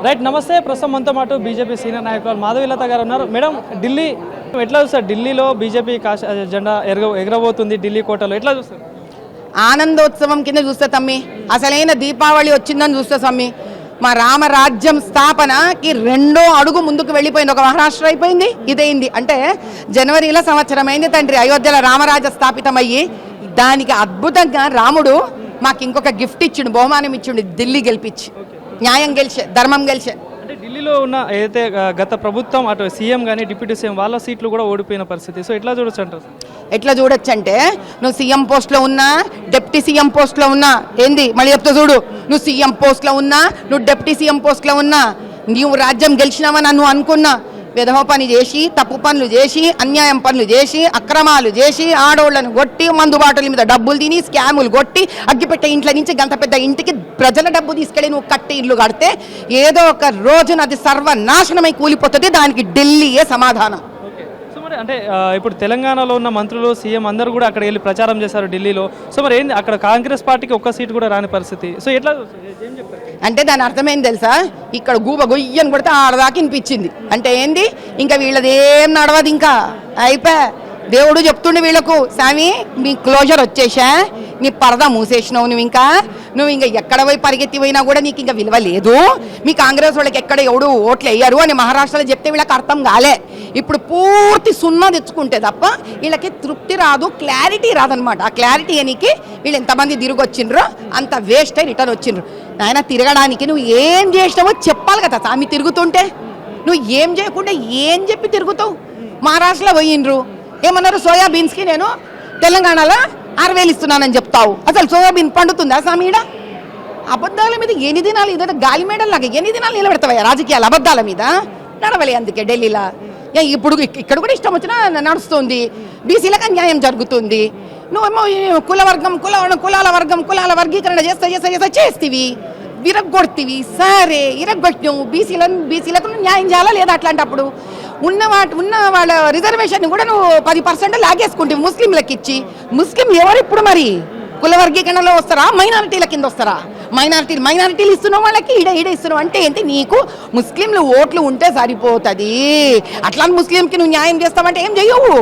Right నమస్తే. ప్రస్తుతం మనతో పాటు బీజేపీ సీనియర్ నాయకులు మాధవీలత గారు ఉన్నారు. మేడం, ఢిల్లీ ఎట్లా చూస్తారు? ఢిల్లీలో బీజేపీ జెండా ఎగరబోతుంది ఢిల్లీ కోటలో, ఎట్లా చూస్తారు? ఆనందోత్సవం కింద చూస్తా తమ్మి. అసలైన దీపావళి వచ్చిందని చూస్తా తమ్మి. మా రామరాజ్యం స్థాపనకి రెండో అడుగు ముందుకు వెళ్ళిపోయింది. ఒక మహారాష్ట్ర అయిపోయింది, ఇదైంది. అంటే జనవరిలో సంవత్సరం అయింది తండ్రి అయోధ్యలో రామరాజ్య స్థాపితమయ్యి. దానికి అద్భుతంగా రాముడు మాకు ఇంకొక గిఫ్ట్ ఇచ్చిండు, బహుమానం ఇచ్చిండు. ఢిల్లీ గెలిపించి న్యాయం గెలిచే, ధర్మం గెలిచే. అంటే ఢిల్లీలో ఉన్న ఏదైతే గత ప్రభుత్వం అటు సీఎం కానీ డిప్యూటీ సీఎం వాళ్ళ సీట్లు కూడా ఓడిపోయిన పరిస్థితి. సో ఎట్లా చూడొచ్చు అంటారు? ఎట్లా చూడొచ్చు అంటే, నువ్వు సీఎం పోస్ట్లో ఉన్నా, డిప్యూటీ సీఎం పోస్ట్లో ఉన్నా, ఏంది మళ్ళీ చెప్తా చూడు, నువ్వు సీఎం పోస్ట్లో ఉన్నా, నువ్వు డిప్యూటీ సీఎం పోస్ట్లో ఉన్నా, నీవు రాజ్యం గెలిచినావని నన్ను అనుకున్నా, విధవ పని చేసి, తప్పు పనులు చేసి, అన్యాయం పనులు చేసి, అక్రమాలు చేసి, ఆడోళ్లను కొట్టి, మందుబాటుల మీద డబ్బులు తిని, స్కాములు కొట్టి, అగ్గిపెట్టే ఇంట్లో నుంచి గంత పెద్ద ఇంటికి ప్రజల డబ్బు తీసుకెళ్ళి నువ్వు కట్టి ఇల్లు కడితే ఏదో ఒక రోజున అది సర్వనాశనమై కూలిపోతుంది. దానికి ఢిల్లీయే సమాధానం. అంటే ఇప్పుడు తెలంగాణలో ఉన్న మంత్రులు, సీఎం అందరూ కూడా అక్కడ వెళ్ళి ప్రచారం చేశారు ఢిల్లీలో. సో మరి ఏంది అక్కడ కాంగ్రెస్ పార్టీకి ఒక్క సీటు కూడా రాని పరిస్థితి. సో ఎట్లా ఏం చెప్తారు? అంటే దాని అర్థమైంది తెలుసా? ఇక్కడ గూబ గొయ్యని కొడితే ఆడదాకా వినిపించింది. అంటే ఏంది, ఇంకా వీళ్ళదేం నడవదు, ఇంకా అయిపోయా. దేవుడు చెప్తుండే వీళ్ళకు, స్వామి మీ క్లోజర్ వచ్చేసా, నీ పరదా మూసేసినావు, నువ్వు ఇంకా ఎక్కడ పోయి పరిగెత్తి పోయినా కూడా నీకు ఇంకా విలువ లేదు. మీ కాంగ్రెస్ వాళ్ళకి ఎక్కడ ఎవడు ఓట్లు వేయరు అని మహారాష్ట్రలో చెప్తే వీళ్ళకి అర్థం కాలే. ఇప్పుడు పూర్తి సున్నా తెచ్చుకుంటే తప్ప వీళ్ళకి తృప్తి రాదు, క్లారిటీ రాదనమాట. ఆ క్లారిటీ అనికి వీళ్ళు ఎంతమంది తిరిగి వచ్చిండ్రో అంత వేస్ట్ అయి రిటర్న్ వచ్చిండ్రు. ఆయన తిరగడానికి నువ్వు ఏం చేసినావో చెప్పాలి కదా స్వామి. తిరుగుతుంటే నువ్వు ఏం చేయకుండా ఏం చెప్పి తిరుగుతావు? మహారాష్ట్రలో పోయిండ్రు, ఏమన్నారు, సోయాబీన్స్కి నేను తెలంగాణలో 6,000 ఇస్తున్నానని చెప్తావు. అసలు సోయాబీన్ పండుతుందా స్వామిడ? అబద్ధాల మీద ఎన్ని దినాలు, ఇదే గాలి మేడల్లాగా ఎన్ని దినాలు నిలబెడతావా రాజకీయాలు? అబద్ధాల మీద నడవలే. అందుకే ఢిల్లీలో ఇప్పుడు ఇక్కడ కూడా ఇష్టం వచ్చినా నడుస్తుంది. బీసీలకు అన్యాయం జరుగుతుంది. నువ్వేమో కులాల వర్గీకరణ చేస్తేవి, విరగొడుతీవి. సరే ఇరగొట్టినావు, బీసీలకు న్యాయం చేయాలా లేదా? అట్లాంటప్పుడు ఉన్న వాళ్ళ రిజర్వేషన్ కూడా నువ్వు 10% లాగేసుకుంటావు ముస్లింలకు ఇచ్చి. ముస్లింలు ఎవరు ఇప్పుడు మరి కుల వర్గీకరణలో వస్తారా, మైనారిటీల కింద వస్తారా? మైనారిటీలు ఇస్తున్నావు వాళ్ళకి, ఈడ ఇస్తున్నావు. అంటే ఏంటి, నీకు ముస్లింలు ఓట్లు ఉంటే సరిపోతుంది. అట్లా ముస్లింకి నువ్వు న్యాయం చేస్తావంటే ఏం చెయ్యవు.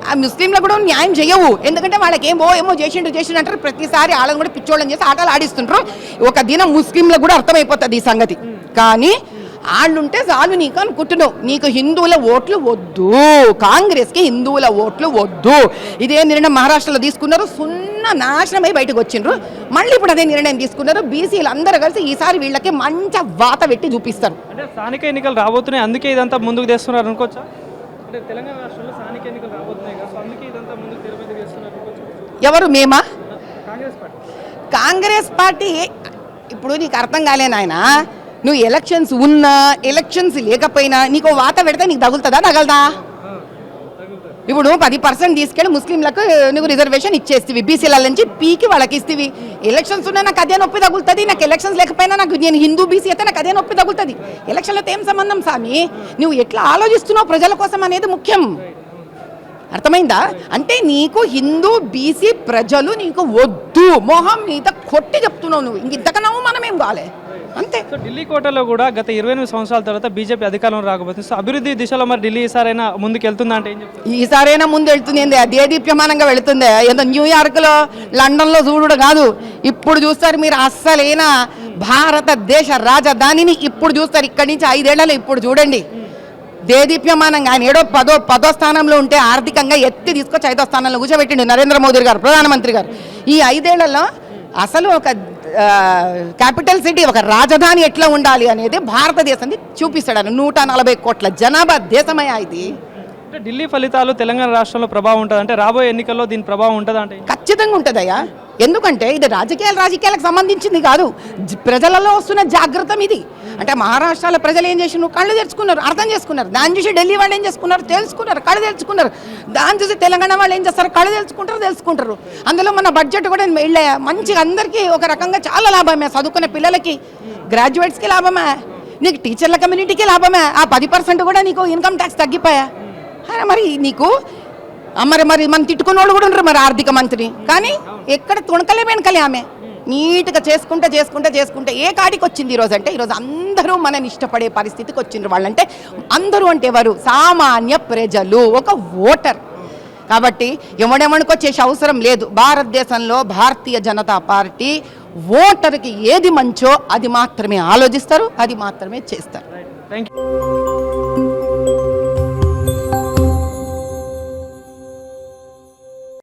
ఆ ముస్లింలకు కూడా న్యాయం చేయవు. ఎందుకంటే వాళ్ళకి ఏమో చేసిండు అంటారు. ప్రతిసారి వాళ్ళని కూడా పిచ్చోళ్ళని చేసి ఆటలు ఆడిస్తుంటారు. ఒక దినం ముస్లింలకు కూడా అర్థమైపోతుంది ఈ సంగతి. కానీ వాళ్ళుంటే చాలు నీకు అనుకుంటున్నావు. నీకు హిందువుల ఓట్లు వద్దు, కాంగ్రెస్కి హిందువుల ఓట్లు వద్దు. ఇదే నిర్ణయం మహారాష్ట్రలో తీసుకున్నారు, సున్నా నాశనమై బయటకు వచ్చిండ్రు. మళ్ళీ ఇప్పుడు అదే నిర్ణయం తీసుకున్నారు. బీసీలు అందరూ కలిసి ఈసారి వీళ్ళకి మంచి వాత పెట్టి చూపిస్తారు. అంటే స్థానిక ఎన్నికలు రాబోతున్నాయి, అందుకే ఇదంతా ముందుకు తెస్తున్నారు అనుకోవచ్చా? అంటే తెలంగాణ రాష్ట్రంలో స్థానిక ఎన్నికలు రాబోతున్నాయి కదా, అందుకే ఇదంతా ముందుకు తెస్తున్నారు అనుకోవచ్చు. ఎవరు? మేమా? కాంగ్రెస్ పార్టీ. ఇప్పుడు నీకు అర్థం కాలే నాయన. నువ్వు ఎలక్షన్స్ ఉన్నా ఎలక్షన్స్ లేకపోయినా నీకు వాత పెడితే నీకు తగలదా? ఇప్పుడు 10% తీసుకెళ్ళి ముస్లింలకు నువ్వు రిజర్వేషన్ ఇచ్చేస్తీవి, బీసీల నుంచి పీకి వాళ్ళకి ఇస్తీవి. ఎలక్షన్స్ ఉన్నా నాకు అదే నొప్పి తగులుతుంది, నాకు ఎలక్షన్స్ లేకపోయినా నేను హిందూ బీసీ అయితే నాకు అదే నొప్పి తగులుతుంది. ఎలక్షన్లతో ఏం సంబంధం స్వామి? నువ్వు ఎట్లా ఆలోచిస్తున్నావు ప్రజల కోసం అనేది ముఖ్యం. అర్థమైందా? అంటే నీకు హిందూ బీసీ ప్రజలు నీకు వద్దు, మొహం మీద కొట్టి చెప్తున్నావు నువ్వు. ఇంతకన్నా మనమేం కాలే, అంతే. సో ఢిల్లీ కోటలో కూడా గత 28 సంవత్సరాల తర్వాత బీజేపీ అధికారంలో రాకపోతుంది. సో అభివృద్ధి దిశలో మరి ఢిల్లీ ఈసారైనా ముందుకు వెళ్తుందా అంటే ఏం చెప్తారు? ఈసారైనా ముందు వెళ్తుంది. అదే దీప్యమానంగా వెళుతుంది. ఏదో న్యూయార్క్లో, లండన్లో చూడు కాదు, ఇప్పుడు చూస్తారు మీరు. అస్సలైన భారతదేశ రాజధానిని ఇప్పుడు చూస్తారు. ఇక్కడి నుంచి 5 ఏళ్లలో ఇప్పుడు చూడండి దేదీప్యమానంగా. ఆయన ఏడో 10వ స్థానంలో ఉంటే ఆర్థికంగా ఎత్తి తీసుకొచ్చి 5వ స్థానంలో కూర్చోబెట్టిండు నరేంద్ర మోదీ గారు, ప్రధానమంత్రి గారు. ఈ 5 ఏళ్లలో అసలు ఒక క్యాపిటల్ సిటీ, ఒక రాజధాని ఎట్లా ఉండాలి అనేది భారతదేశాన్ని చూపిస్తాడు. 140 కోట్ల జనాభా దేశమయ్యా ఇది. అంటే ఢిల్లీ ఫలితాలు తెలంగాణ రాష్ట్రంలో ప్రభావం ఉంటుంది అంటే రాబోయే ఎన్నికల్లో దీని ప్రభావం ఉంటుందా అంటే? ఖచ్చితంగా ఉంటుందయ్యా. ఎందుకంటే ఇది రాజకీయాలకు సంబంధించింది కాదు, ప్రజలలో వస్తున్న జాగ్రత్త ఇది. అంటే మహారాష్ట్రలో ప్రజలు ఏం చేసినారు, కళ్ళు తెరుచుకున్నారు, అర్థం చేసుకున్నారు. దాన్ని చూసి ఢిల్లీ వాళ్ళు ఏం చేసుకున్నారు, తెలుసుకున్నారు, కళ్ళు తెరుచుకున్నారు. దాన్ని చూసి తెలంగాణ వాళ్ళు ఏం చేస్తారు, కళ్ళు తెలుసుకుంటారు. అందులో మన బడ్జెట్ కూడా మంచిగా అందరికీ ఒక రకంగా చాలా లాభమే. చదువుకునే పిల్లలకి, గ్రాడ్యుయేట్స్కి లాభమే, నీకు టీచర్ల కమ్యూనిటీకి లాభమే. ఆ 10% కూడా నీకు ఇన్కమ్ ట్యాక్స్ తగ్గిపోయా. మరి నీకు మరి మనం తిట్టుకున్న వాళ్ళు కూడా ఉండరు మరి ఆర్థిక మంత్రి. కానీ ఎక్కడ తొణకలే వెనకలే ఆమె. నీట్గా చేసుకుంటే ఏ కాడికి వచ్చింది ఈరోజు అంటే ఈరోజు అందరూ మనని ఇష్టపడే పరిస్థితికి వచ్చిండ్రు వాళ్ళంటే అందరూ అంటే ఎవరు సామాన్య ప్రజలు ఒక ఓటర్ కాబట్టి ఎవడెవడికొచ్చేసే అవసరం లేదు భారతదేశంలో భారతీయ జనతా పార్టీ ఓటర్కి ఏది మంచో అది మాత్రమే ఆలోచిస్తారు అది మాత్రమే చేస్తారు థ్యాంక్ యూ